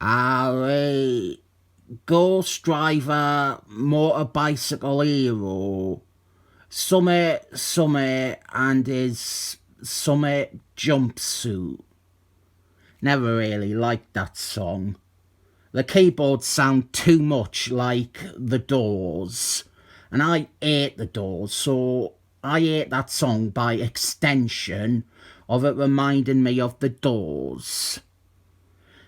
a Ghost Driver motorbicycle hero, Summit and his Summit jumpsuit. Never really liked that song. The keyboards sound too much like The Doors, and I hate The Doors, so I hate that song by extension of it reminding me of The Doors.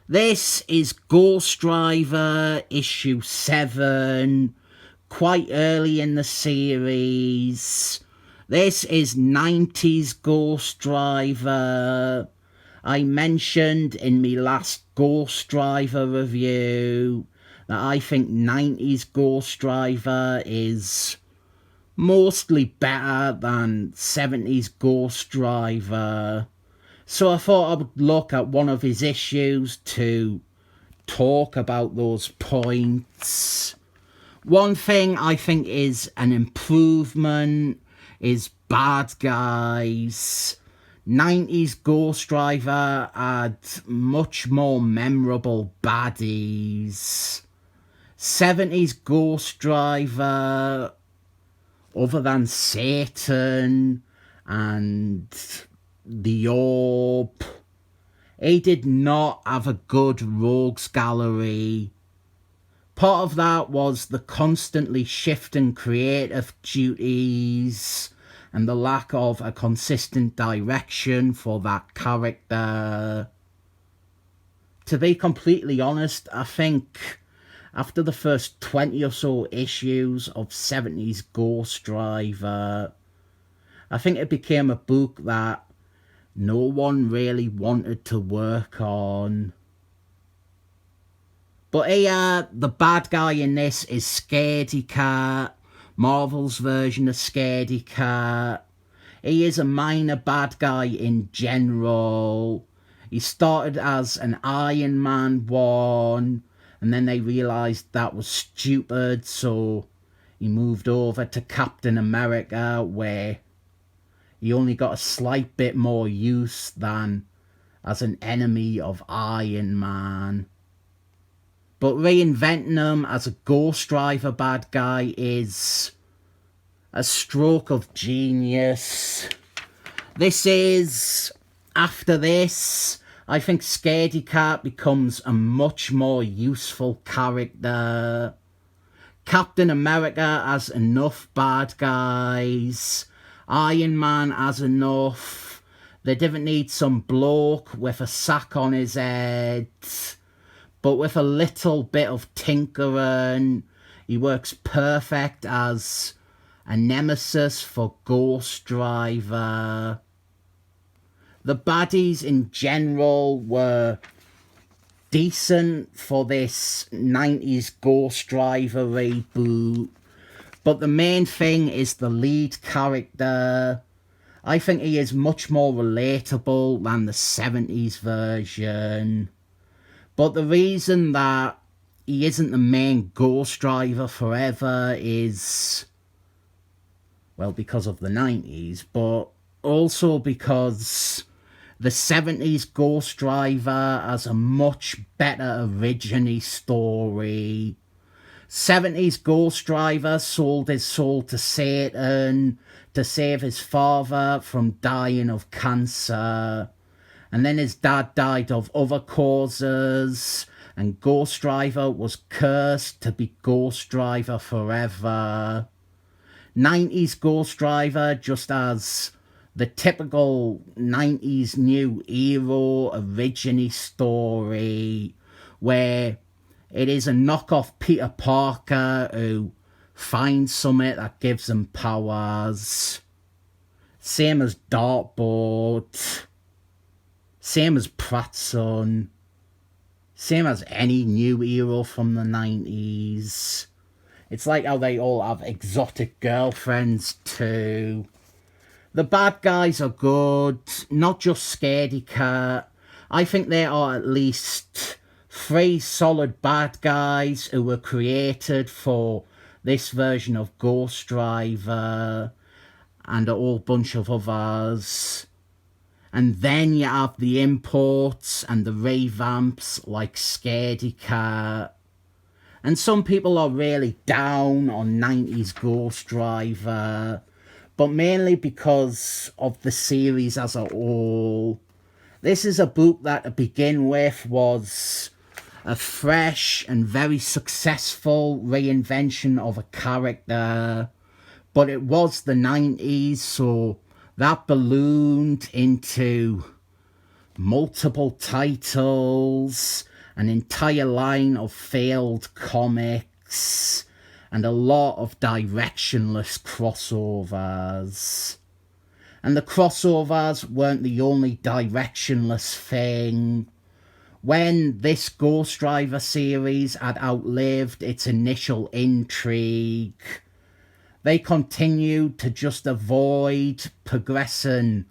This is Ghost Driver issue 7, quite early in the series. This is 90s Ghost Driver. I mentioned in my last Ghost Driver review that I think 90s Ghost Driver is mostly better than 70s Ghost Driver. So I thought I would look at one of his issues to talk about those points. One thing I think is an improvement is bad guys. 90s Ghost Driver had much more memorable baddies. 70s Ghost Driver, other than Satan and the Orb, he did not have a good rogues gallery. Part of that was the constantly shifting creative duties and the lack of a consistent direction for that character. To be completely honest, I think after the first 20 or so issues of 70s Ghost Driver, I think it became a book that no one really wanted to work on. But here, the bad guy in this is Scaredy Cat, Marvel's version of Scaredy Cat. He is a minor bad guy in general. He started as an Iron Man 1, and then they realised that was stupid, so he moved over to Captain America, where he only got a slight bit more use than as an enemy of Iron Man. But reinventing him as a Ghost Driver bad guy is a stroke of genius. After this, I think Scaredy Cat becomes a much more useful character. Captain America has enough bad guys. Iron Man has enough. They didn't need some bloke with a sack on his head. But with a little bit of tinkering, he works perfect as a nemesis for Ghost Driver. The baddies in general were decent for this 90s Ghost Driver reboot, but the main thing is the lead character. I think he is much more relatable than the 70s version. But the reason that he isn't the main Ghost Driver forever is, well, because of the 90s, but also because the 70s Ghost Driver has a much better origin story. 70s Ghost Driver sold his soul to Satan to save his father from dying of cancer. And then his dad died of other causes, and Ghost Driver was cursed to be Ghost Driver forever. 90s Ghost Driver just has the typical 90s new hero origin story, where it is a knockoff Peter Parker who finds something that gives him powers. Same as Dartboard. Same as Pratt's son. Same as any new hero from the 90s. It's like how they all have exotic girlfriends too. The bad guys are good, not just Scaredy Cat. I think there are at least 3 solid bad guys who were created for this version of Ghost Driver, and a whole bunch of others. And then you have the imports and the revamps like Scaredy Cat. And some people are really down on 90s Ghost Driver, but mainly because of the series as a whole. This is a book that to begin with was a fresh and very successful reinvention of a character, but it was the 90s, so that ballooned into multiple titles, an entire line of failed comics, and a lot of directionless crossovers. And the crossovers weren't the only directionless thing. When this Ghost Driver series had outlived its initial intrigue, they continued to just avoid progressing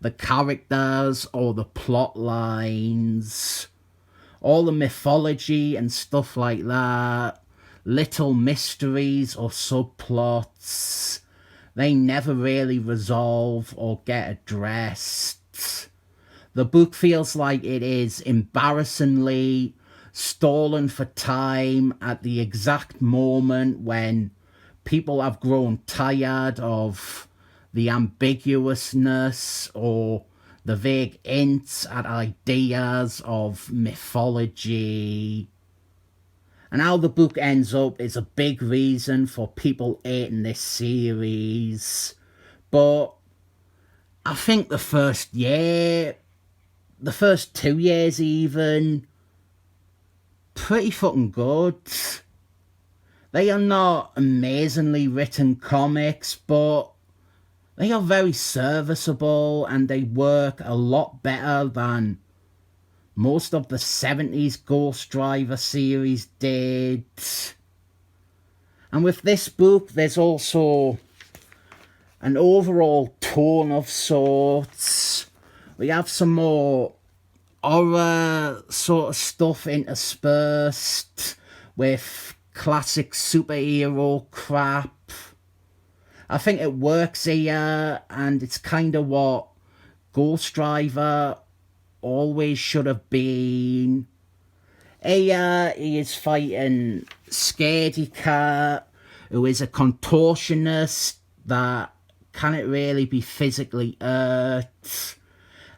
the characters or the plot lines. All the mythology and stuff like that, little mysteries or subplots, they never really resolve or get addressed. The book feels like it is embarrassingly stolen for time at the exact moment when people have grown tired of the ambiguousness or the vague hints at ideas of mythology. And how the book ends up is a big reason for people hating this series. But I think the first 2 years even, pretty fucking good. They are not amazingly written comics, but they are very serviceable and they work a lot better than most of the 70s Ghost Driver series did. And with this book, there's also an overall tone of sorts. We have some more horror sort of stuff interspersed with classic superhero crap. I think it works here, and it's kind of what Ghost Driver always should have been. Here he is fighting Scaredy Cat, who is a contortionist that cannot really be physically hurt.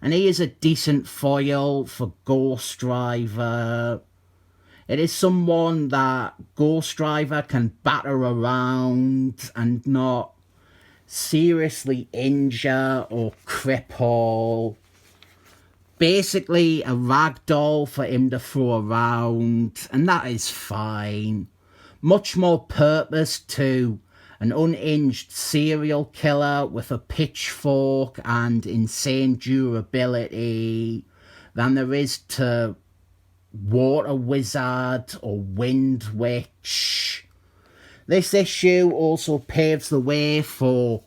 And he is a decent foil for Ghost Driver. It is someone that Ghost Driver can batter around and not seriously injure or cripple. Basically a ragdoll for him to throw around, and that is fine. Much more purpose to an unhinged serial killer with a pitchfork and insane durability than there is to water wizard or wind witch. This issue also paves the way for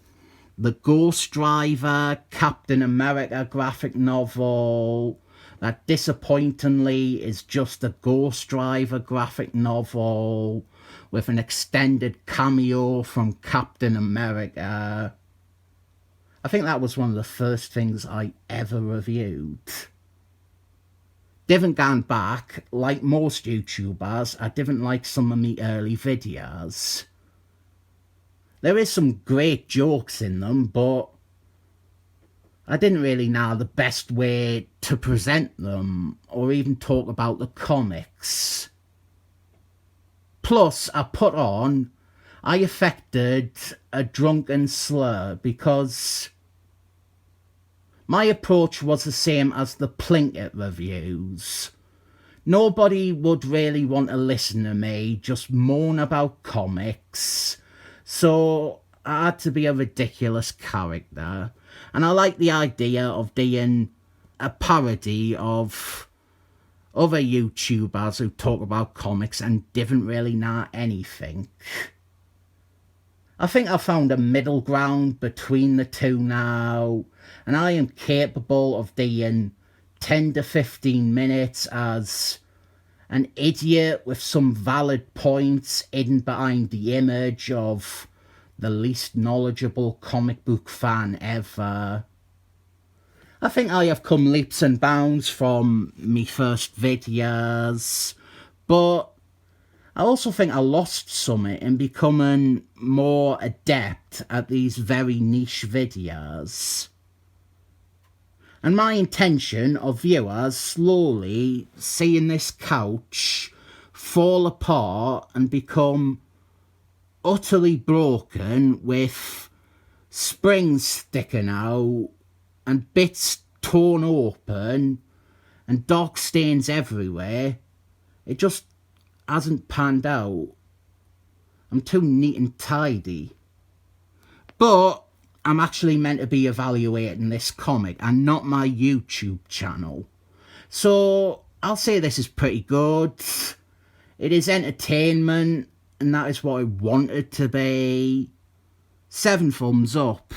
the Ghost Driver Captain America graphic novel that disappointingly is just a Ghost Driver graphic novel with an extended cameo from Captain America. I think that was one of the first things I ever reviewed. Didn't gone back, like most YouTubers, I didn't like some of my early videos. There is some great jokes in them, but I didn't really know the best way to present them or even talk about the comics. Plus, I affected a drunken slur because my approach was the same as the Plinkett reviews. Nobody would really want to listen to me just moan about comics, so I had to be a ridiculous character. And I like the idea of being a parody of other YouTubers who talk about comics and didn't really know anything. I think I found a middle ground between the two now, and I am capable of being 10 to 15 minutes as an idiot with some valid points hidden behind the image of the least knowledgeable comic book fan ever. I think I have come leaps and bounds from me first videos, but I also think I lost something in becoming more adept at these very niche videos. And my intention of viewers slowly seeing this couch fall apart and become utterly broken with springs sticking out and bits torn open and dog stains everywhere, it just hasn't panned out. I'm too neat and tidy. But I'm actually meant to be evaluating this comic and not my YouTube channel. So I'll say this is pretty good. It is entertainment, and that is what I want it to be. 7 thumbs up.